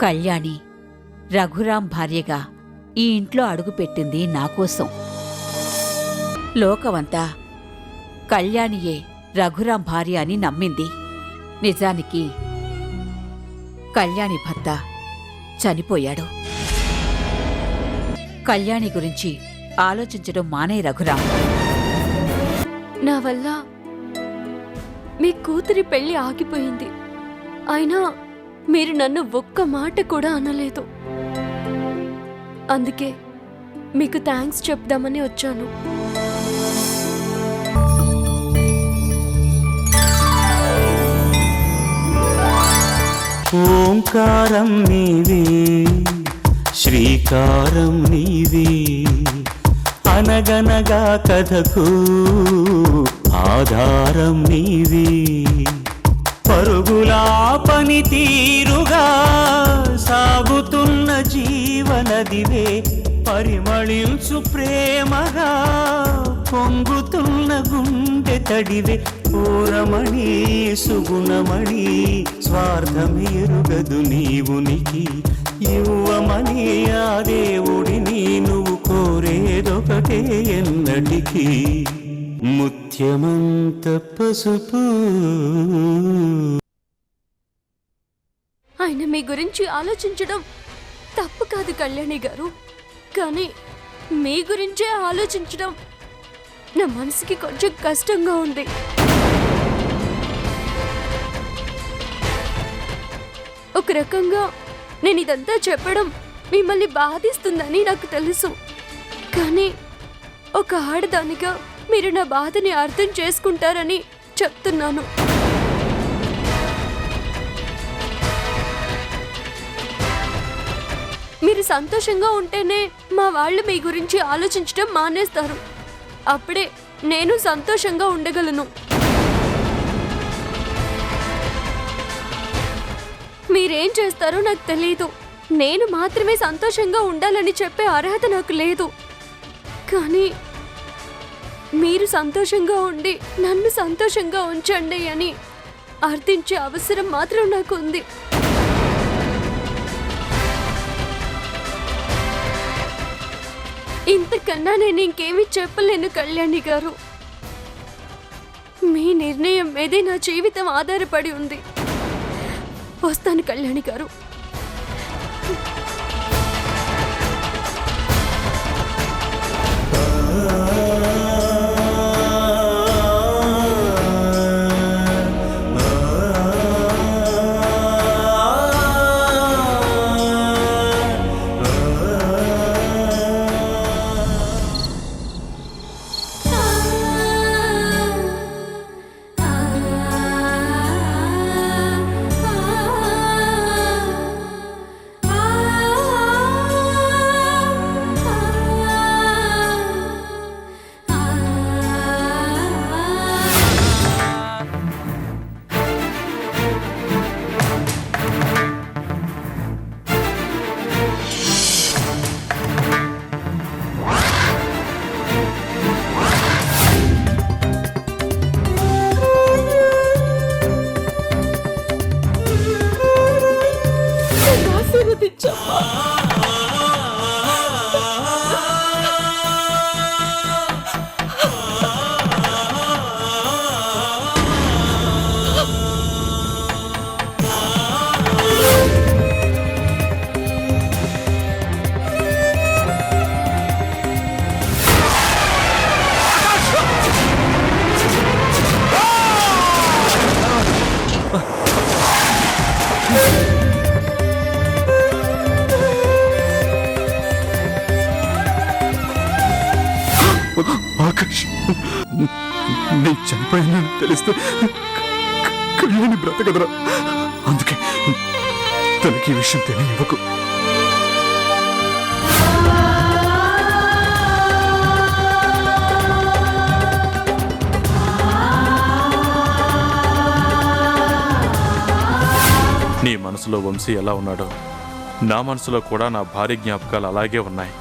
కళ్యాణి రఘురాం భార్యగా ఈ ఇంట్లో అడుగుపెట్టింది నాకోసం. లోకమంతా కళ్యాణియే రఘురాం భార్య అని నమ్మింది. నిజానికి కళ్యాణి భర్త చనిపోయాడు. కళ్యాణి గురించి ఆలోచించడం మానే రఘురాం. నా వల్ల మీ కూతురి పెళ్లి ఆగిపోయింది. అయినా మీరు నన్ను ఒక్క మాట కూడా అనలేదు. అందుకే మీకు థ్యాంక్స్ చెప్దామని వచ్చాను. ఓంకారం నీవే, శ్రీకారం నీవే, అనగనగా కథకు ఆధారం నీవే. పరుగులా పని తీరుగా సాగుతున్న జీవనదివే, పరిమళించు ప్రేమగా పొంగుతున్న గుండె తడివే. పూరమణి సుగుణమణి స్వార్థమెరుగదు నీవునికి, ఇవ్వమని ఆ దేవుడిని నువ్వు కోరేదొకటే ఎన్నటికీ. ముత్యమంత పసుపు. ఆయన మీ గురించి ఆలోచించడం తప్పు కాదు కళ్యాణి గారు, కానీ మీ గురించే ఆలోచించడం నా మనసుకి కొంచెం కష్టంగా ఉంది. ఒక రకంగా నేను ఇదంతా చెప్పడం మిమ్మల్ని బాధిస్తుందని నాకు తెలుసు, కానీ ఒక ఆడదానిగా మీరు నా బాధని అర్థం చేసుకుంటారని చెప్తున్నాను. మీరు సంతోషంగా ఉంటేనే మా వాళ్ళు మీ గురించి ఆలోచించడం మానేస్తారు. అప్పుడే నేను సంతోషంగా ఉండగలను. మీరేం చేస్తారో నాకు తెలియదు. నేను మాత్రమే సంతోషంగా ఉండాలని చెప్పే అర్హత నాకు లేదు. కానీ మీరు సంతోషంగా ఉండి నన్ను సంతోషంగా ఉంచండి అని అర్థించే అవసరం మాత్రం నాకు ఉంది. ఇంతకన్నా నేను ఇంకేమీ చెప్పలేను కళ్యాణి గారు. మీ నిర్ణయం మీదే నా జీవితం ఆధారపడి ఉంది. వస్తాను కళ్యాణి గారు. ఆకాష్, నీ చనిపోయిందని తెలిస్తే కళ్యాణి బ్రతకదరా. అందుకే తనకి ఈ విషయం తెలియనివ్వకు. నీ మనసులో వంశీ ఎలా ఉన్నాడో నా మనసులో కూడా నా భార్య జ్ఞాపకాలు అలాగే ఉన్నాయి.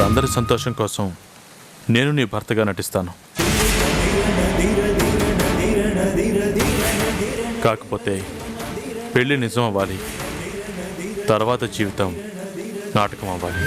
అందరి సంతోషం కోసం నేను నీ భర్తగా నటిస్తాను. కాకపోతే పెళ్లి నిజం అవ్వాలి, తర్వాత జీవితం నాటకం అవ్వాలి.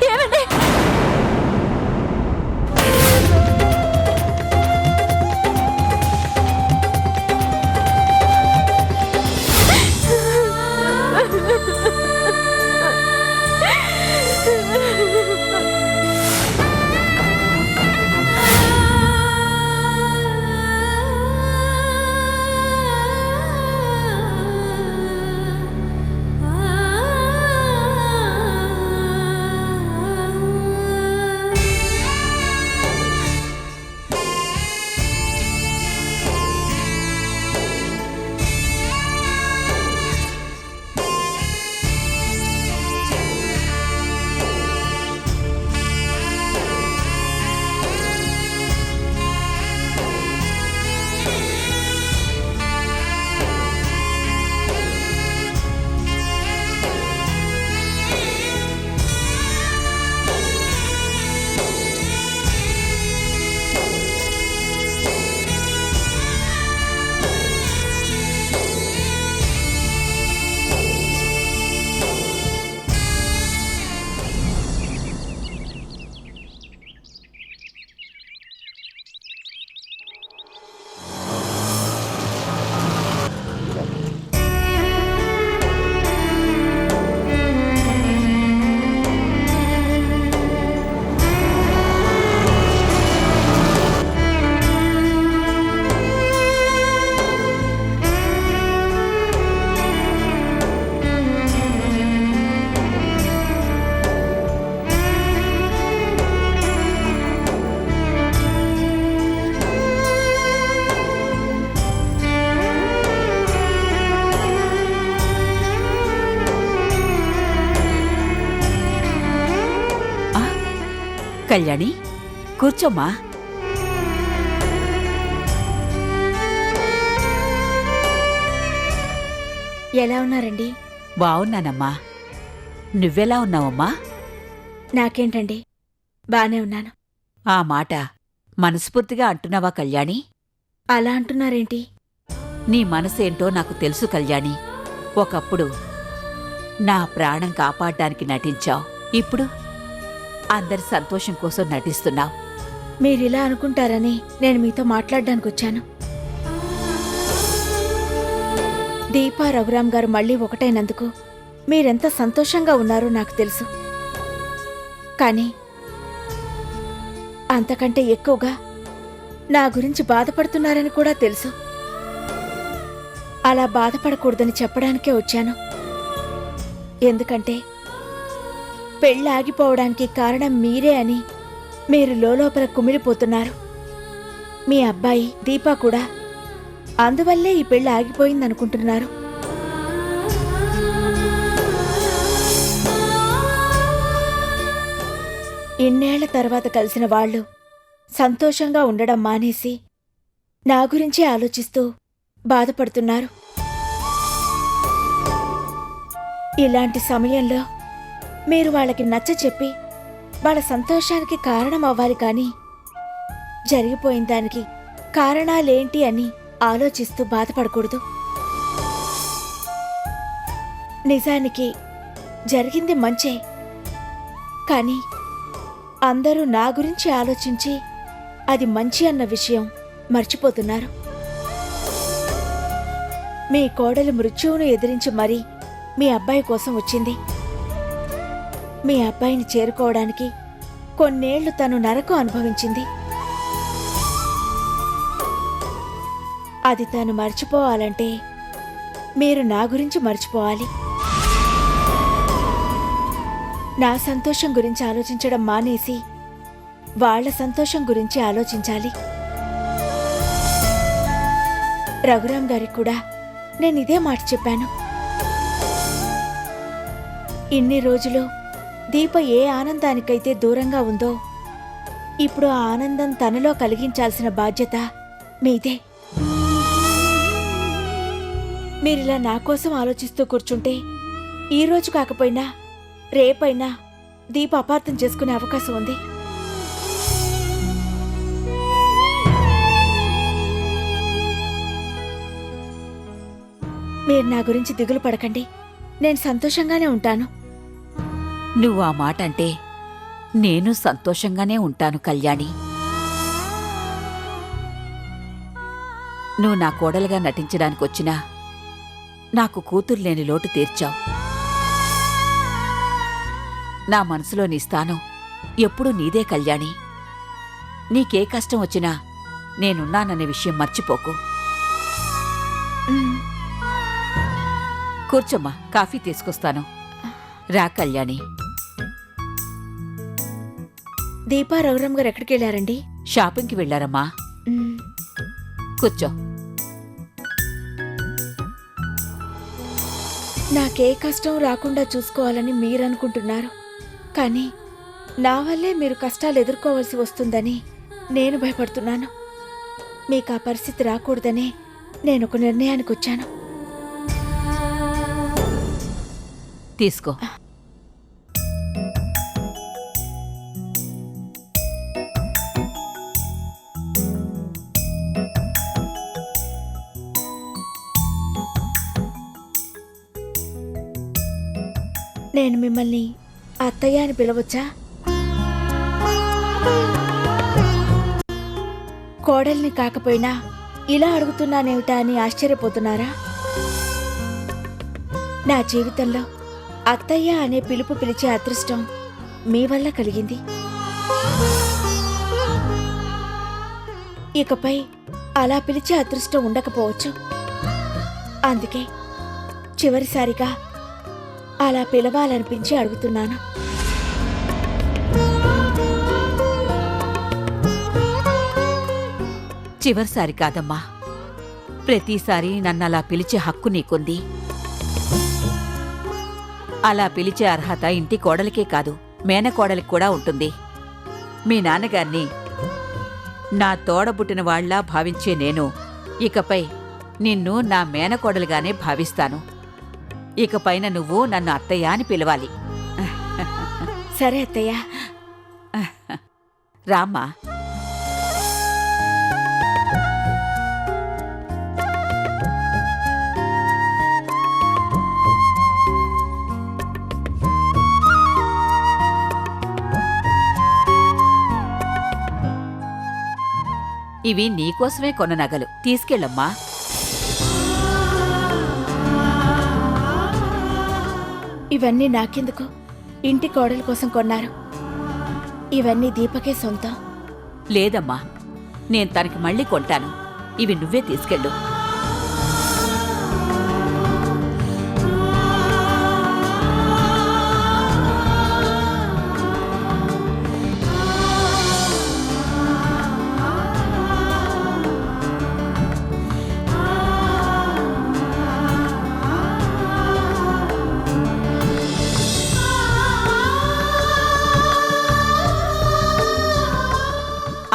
ఏమండి? కళ్యాణి, కూర్చోమ్మా. ఎలా ఉన్నారండి? బావున్నానమ్మా. నువ్వెలా ఉన్నావమ్మా? నాకేంటండి, బానే ఉన్నాను. ఆ మాట మనస్ఫూర్తిగా అంటున్నావా కళ్యాణి? అలా అంటున్నారేంటి? నీ మనసేంటో నాకు తెలుసు కళ్యాణి. ఒకప్పుడు నా ప్రాణం కాపాడ్డానికి నటించావు, ఇప్పుడు అందరి సంతోషం కోసం నటిస్తున్నావు. మీరిలా అనుకుంటారని నేను మీతో మాట్లాడడానికి వచ్చాను. దీపా రఘురాం గారు మళ్ళీ ఒకటైనందుకు మీరెంత సంతోషంగా ఉన్నారో నాకు తెలుసు. కానీ అంతకంటే ఎక్కువగా నా గురించి బాధపడుతున్నారని కూడా తెలుసు. అలా బాధపడకూడదని చెప్పడానికే వచ్చాను. ఎందుకంటే పెళ్ళి ఆగిపోవడానికి కారణం మీరే అని మీరు లోలోపల కుమిలిపోతున్నారు. మీ అబ్బాయి దీపా కూడా అందువల్లే ఈ పెళ్ళి ఆగిపోయిందనుకుంటున్నారు. ఇన్నేళ్ల తర్వాత కలిసిన వాళ్ళు సంతోషంగా ఉండడం మానేసి నా గురించి ఆలోచిస్తూ బాధపడుతున్నారు. ఇలాంటి సమయంలో మీరు వాళ్ళకి నచ్చ చెప్పి వాళ్ళ సంతోషానికి కారణం అవ్వాలి కానీ జరిగిపోయిన దానికి కారణాలేంటి అని ఆలోచిస్తూ బాధపడకూడదు. నిజానికి జరిగింది మంచే, కానీ అందరూ నా గురించి ఆలోచించి అది మంచి అన్న విషయం మర్చిపోతున్నారు. మీ కోడలు మృత్యువును ఎదిరించి మరీ మీ అబ్బాయి కోసం వచ్చింది. మీ అబ్బాయిని చేరుకోవడానికి కొన్నేళ్లు తను నరకం అనుభవించింది. అది తను మర్చిపోవాలంటే మీరు నా గురించి మర్చిపోవాలి. నా సంతోషం గురించి ఆలోచించడం మానేసి వాళ్ళ సంతోషం గురించి ఆలోచించాలి. రఘురాం గారికి కూడా నేను ఇదే మాట చెప్పాను. ఇన్ని రోజులు దీప ఏ ఆనందానికైతే దూరంగా ఉందో ఇప్పుడు ఆ ఆనందం తనలో కలిగించాల్సిన బాధ్యత మీదే. మీరిలా నా కోసం ఆలోచిస్తూ కూర్చుంటే ఈ రోజు కాకపోయినా రేపైనా దీప అపార్థం చేసుకునే అవకాశం ఉంది. మీరు నా గురించి దిగులు పడకండి. నేను సంతోషంగానే ఉంటాను. నువ్వు ఆ మాట అంటే నేను సంతోషంగానే ఉంటాను కళ్యాణి. నువ్వు నా కోడలుగా నటించడానికొచ్చినా నాకు కూతురు లేని లోటు తీర్చావు. నా మనసులో నీ స్థానం ఎప్పుడూ నీదే కళ్యాణి. నీకే కష్టం వచ్చినా నేనున్నాననే విషయం మర్చిపోకు. కూర్చోమ్మా, కాఫీ తీసుకొస్తాను. రా కళ్యాణి. దీపా రఘురాం గారు ఎక్కడికి వెళ్ళారండి? షాపింగ్కి వెళ్ళారమ్మా. కూర్చో. నాకే కష్టం రాకుండా చూసుకోవాలని మీరనుకుంటున్నారు, కానీ నా వల్లే మీరు కష్టాలు ఎదుర్కోవాల్సి వస్తుందని నేను భయపడుతున్నాను. మీకు ఆ పరిస్థితి రాకూడదనే నేను ఒక నిర్ణయానికి వచ్చాను. తీసుకో. నేను మిమ్మల్ని అత్తయ్య అని పిలవచ్చా? కోడల్ని కాకపోయినా ఇలా అడుగుతున్నానేమిటా అని ఆశ్చర్యపోతున్నారా? నా జీవితంలో అత్తయ్య అనే పిలుపు పిలిచే అదృష్టం మీ వల్ల కలిగింది. ఇకపై అలా పిలిచే అదృష్టం ఉండకపోవచ్చు. అందుకే చివరిసారిగా అలా పిలవాలనిపించి అడుగుతున్నాను. చివరిసారి కాదమ్మా, ప్రతిసారి నన్నలా పిలిచే హక్కు నీకుంది. అలా పిలిచే అర్హత ఇంటి కోడలికే కాదు, మేనకోడలికి కూడా ఉంటుంది. మీ నాన్నగారిని నా తోడబుట్టిన వాళ్లా భావించే నేను ఇకపై నిన్ను నా మేనకోడలుగానే భావిస్తాను. ఇకపైన నువ్వు నన్ను అత్తయ్య అని పిలవాలి. సరే అత్తయ్య. రామ్మా. ఇవి నీకోసమే కొన్న నగలు, తీసుకెళ్ళమ్మా. ఇవన్నీ నాకెందుకు? ఇంటి కోడల కోసం కొన్నారు. ఇవన్నీ దీపకే సొంతం. లేదమ్మా, నేను తనకి మళ్ళీ కొంటాను. ఇవి నువ్వే తీసుకెళ్ళు.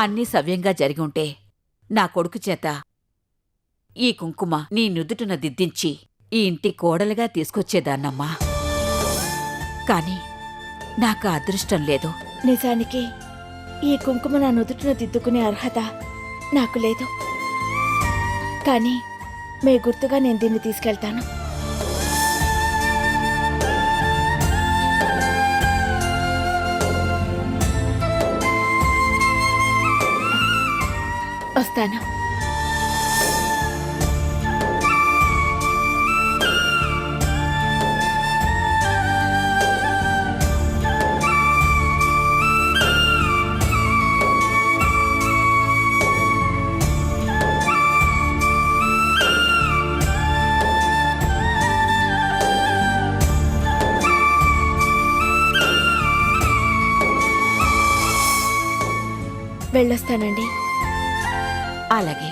అన్నీ సవ్యంగా జరిగి ఉంటే నా కొడుకు చేత ఈ కుంకుమ నీ నుదుటిన దిద్దించి ఈ ఇంటి కోడలుగా తీసుకొచ్చేదాన్నమ్మా. కాని నాకు అదృష్టం లేదు. నిజానికి ఈ కుంకుమ నా నుదుటిన దిద్దుకునే అర్హత నాకు లేదు. కానీ మీ గుర్తుగా నేను దీన్ని తీసుకెళ్తాను. వస్తాను. వెళ్ళొస్తానండి. అలాగే.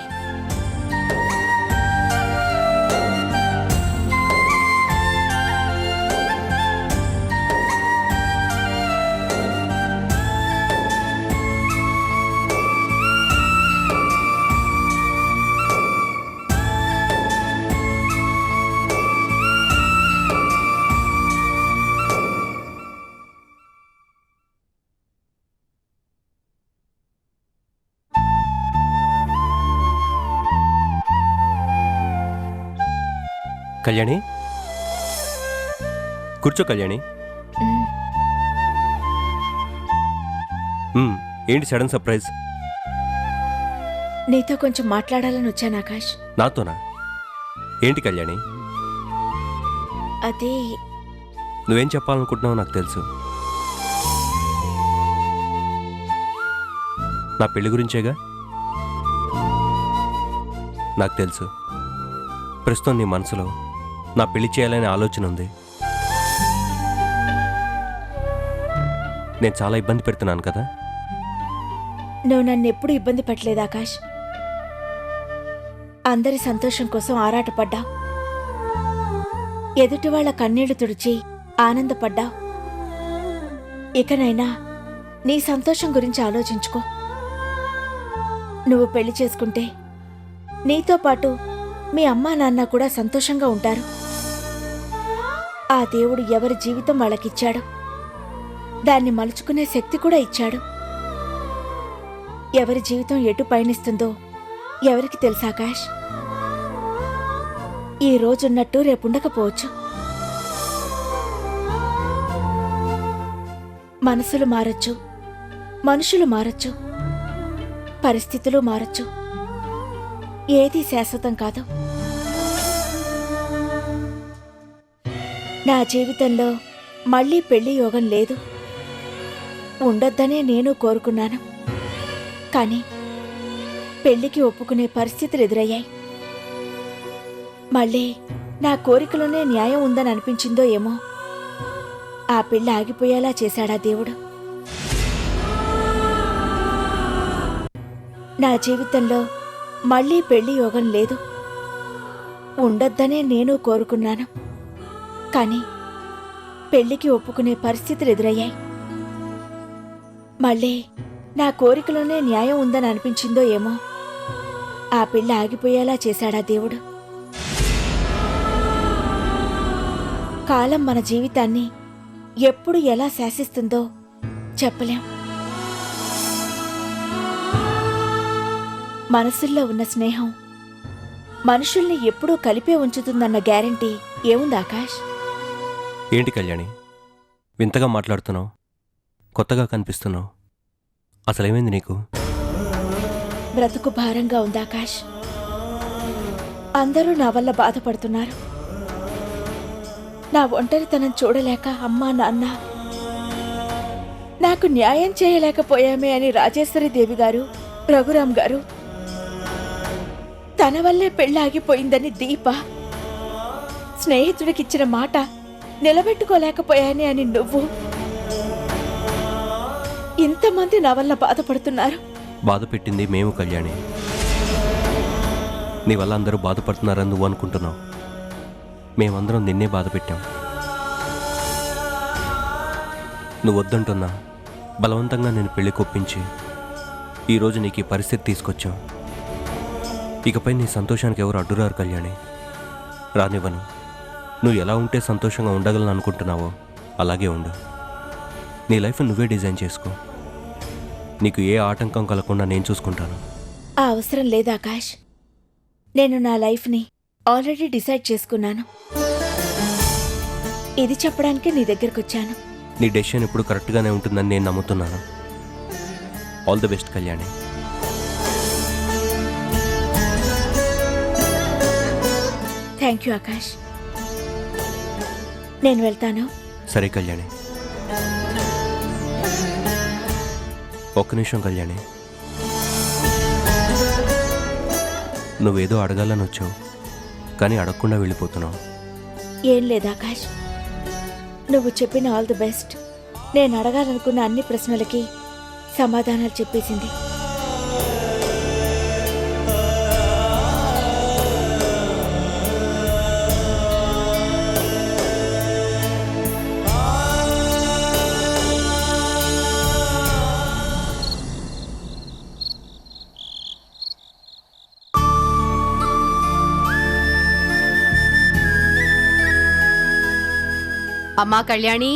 కళ్యాణి, కూర్చో కళ్యాణి. ఏంటి సడన్ సర్ప్రైజ్? నీతో కొంచెం మాట్లాడాలని వచ్చాను ఆకాష్. నాతోనా? ఏంటి కళ్యాణి? అది నువ్వేం చెప్పాలనుకుంటున్నావో నాకు తెలుసు. నా పెళ్లి గురించేగా? నాకు తెలుసు. ప్రస్తుతం నీ మనసులో నా పెళ్లి చేయాలనే ఆలోచన ఉంది. నేను చాలా ఇబ్బంది పెడుతున్నాను కదా? నువ్వు నన్ను ఎప్పుడు ఇబ్బంది పెట్టలేదు ఆకాష్. అందరి సంతోషం కోసం ఆరాటపడ్డావు. ఎదుటి వాళ్ళ కన్నీళ్లు తుడిచి ఆనందపడ్డావు. ఇకనైనా నీ సంతోషం గురించి ఆలోచించుకో. నువ్వు పెళ్లి చేసుకుంటే నీతో పాటు మీ అమ్మా నాన్న కూడా సంతోషంగా ఉంటారు. ఆ దేవుడు ఎవరి జీవితం వాళ్ళకిచ్చాడు. దాన్ని మలుచుకునే శక్తి కూడా ఇచ్చాడు. ఎవరి జీవితం ఎటు పయనిస్తుందో ఎవరికి తెలుసు ఆకాష్? ఈ రోజున్నట్టు రేపుండకపోవచ్చు. మనసులు మారచ్చు, మనుషులు మారచ్చు, పరిస్థితులు మారచ్చు. ఏదీ శాశ్వతం కాదు. నా జీవితంలో మళ్ళీ పెళ్లి యోగం లేదు. ఉండొద్దనే నేను కోరుకున్నాను. కానీ పెళ్లికి ఒప్పుకునే పరిస్థితులు ఎదురయ్యాయి. మళ్ళీ నా కోరికలోనే న్యాయం ఉందని అనిపించిందో ఏమో, ఆ పెళ్లి ఆగిపోయేలా చేశాడా దేవుడు. నా జీవితంలో మళ్ళీ పెళ్లి యోగం లేదు. ఉండొద్దనే నేను కోరుకున్నాను. కానీ పెళ్లికి ఒప్పుకునే పరిస్థితులు ఎదురయ్యాయి. మళ్ళీ నా కోరికలోనే న్యాయం ఉందని అనిపించిందో ఏమో, ఆ పెళ్లి ఆగిపోయేలా చేశాడా దేవుడు. కాలం మన జీవితాన్ని ఎప్పుడు ఎలా శాసిస్తుందో చెప్పలేం. మనసుల్లో ఉన్న స్నేహం మనుషుల్ని ఎప్పుడూ కలిపే ఉంచుతుందన్న గ్యారంటీ ఏముంది ఆకాష్? ఏంటి కళ్యాణి వింతగా మాట్లాడుతున్నావు? కొత్తగా కనిపిస్తున్నావు. అసలేమైంది నీకు? బ్రతుకు భారంగా ఉంది ఆకాష్. అందరూ నా వల్ల బాధపడుతున్నారు. నా ఒంటరితనం చూడలేక అమ్మా నాన్న నాకు న్యాయం చేయలేకపోయామే అని రాజేశ్వరీదేవి గారు, రఘురామ్ గారు, తన వల్లే పెళ్ళాగిపోయిందని దీప, స్నేహితుడికిచ్చిన మాట నిలబెట్టుకోలేకపోయానే అని నువ్వు, ఇంతమంది నా వల్ల బాధపడుతున్నారు. బాధ పెట్టింది మేము కళ్యాణి. నీ వల్ల అందరూ బాధపడుతున్నారని నువ్వు అనుకుంటున్నావు. మేమందరం నిన్నే బాధ పెట్టాం. నువ్వు వద్దంటున్నా బలవంతంగా నేను పెళ్లి కొప్పించి ఈరోజు నీకు ఈ పరిస్థితి తీసుకొచ్చాం. ఇకపై నీ సంతోషానికి ఎవరు అడ్డురారు కళ్యాణి. రానివ్వను. నువ్వు ఎలా ఉంటే సంతోషంగా ఉండగలను అనుకుంటున్నావో అలాగే ఉండు. నీ లైఫ్ నువ్వే డిజైన్ చేసుకో. నీకు ఏ ఆటంకం కలగకుండా నేను చూసుకుంటాను. ఆ అవసరం లేదు ఆకాష్. నేను నా లైఫ్ని ఆల్రెడీ డిసైడ్ చేసుకున్నాను. ఇది చెప్పడానికి నీ దగ్గరకు వచ్చాను. నీ డెసిషన్ ఇప్పుడు కరెక్ట్గానే ఉంటుందని నేను నమ్ముతున్నాను. All the best Kalyani. Thank you Akash. నేను వెళ్తాను. సరే కళ్యాణి. ఒక్క నిమిషం కళ్యాణి. నువ్వేదో అడగాలని వచ్చావు, కానీ అడగకుండా వెళ్ళిపోతున్నావు. ఏం లేదు ఆకాష్. నువ్వు చెప్పిన ఆల్ ది బెస్ట్ నేను అడగాలనుకున్న అన్ని ప్రశ్నలకి సమాధానాలు చెప్పేసింది. అమ్మా కళ్యాణి,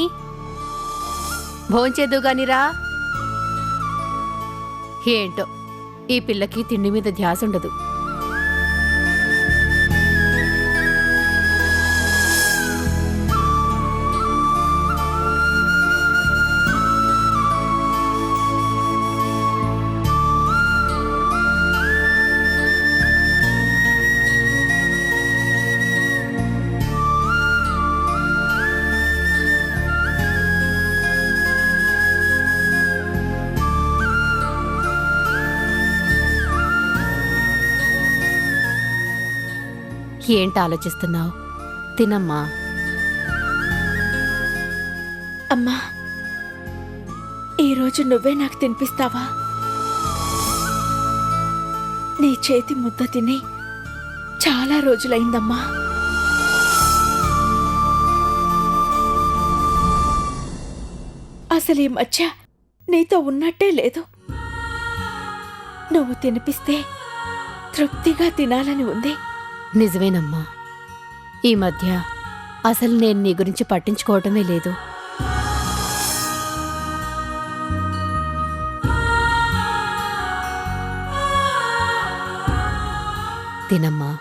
భోంచేద్దుగానిరా. ఏంటో ఈ పిల్లకి తిండి మీద ధ్యాస ఉండదు. ఏంటి ఆలోచిస్తున్నావు? తినమ్మా. అమ్మా, ఈరోజు నువ్వే నాకు తినిపిస్తావా? నీ చేతి ముద్ద తిని చాలా రోజులైందమ్మా. అసలు ఈ మధ్య నీతో ఉన్నట్టే లేదు. నువ్వు తినిపిస్తే తృప్తిగా తినాలని ఉంది. నిజమేనమ్మా, ఈ మధ్య అసలు నేను నీ గురించి పట్టించుకోవటమే లేదు. తినమ్మా.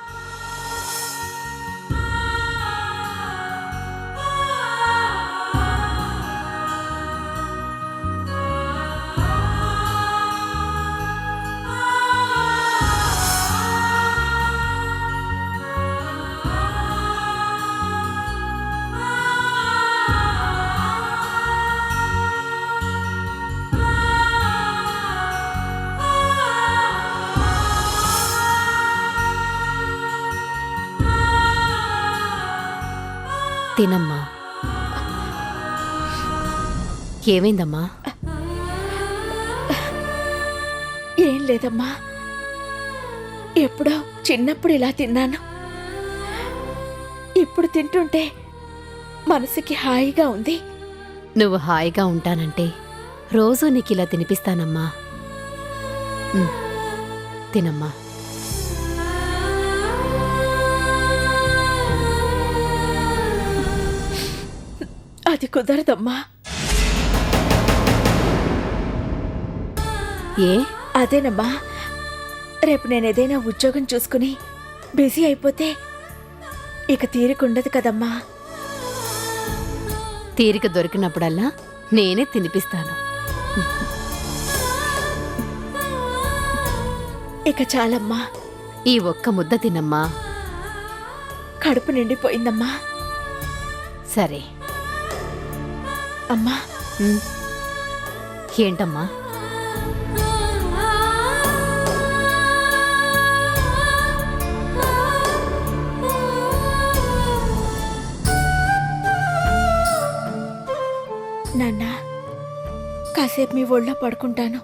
తినమ్మా. ఏమైందమ్మా? ఏం లేదమ్మా, ఎప్పుడో చిన్నప్పుడు ఇలా తిన్నాను. ఇప్పుడు తింటుంటే మనసుకి హాయిగా ఉంది. నువ్వు హాయిగా ఉంటానంటే రోజూ నీకు ఇలా తినిపిస్తానమ్మా. తినమ్మా. అది కుదరదమ్మా. ఏ? అదేనమ్మా, రేపు నేను ఏదైనా ఉద్యోగం చూసుకుని బిజీ అయిపోతే ఇక తీరికుండదు కదమ్మా. తీరిక దొరికినప్పుడల్లా నేనే తినిపిస్తాను. ఇక చాలమ్మా, ఈ ఒక్క ముద్ద తినమ్మా. కడుపు నిండిపోయిందమ్మా. సరే అమ్మా. ఏంటమ్మా? నాన్న, కాసేపు మీ ఒళ్ళో పడుకుంటాను.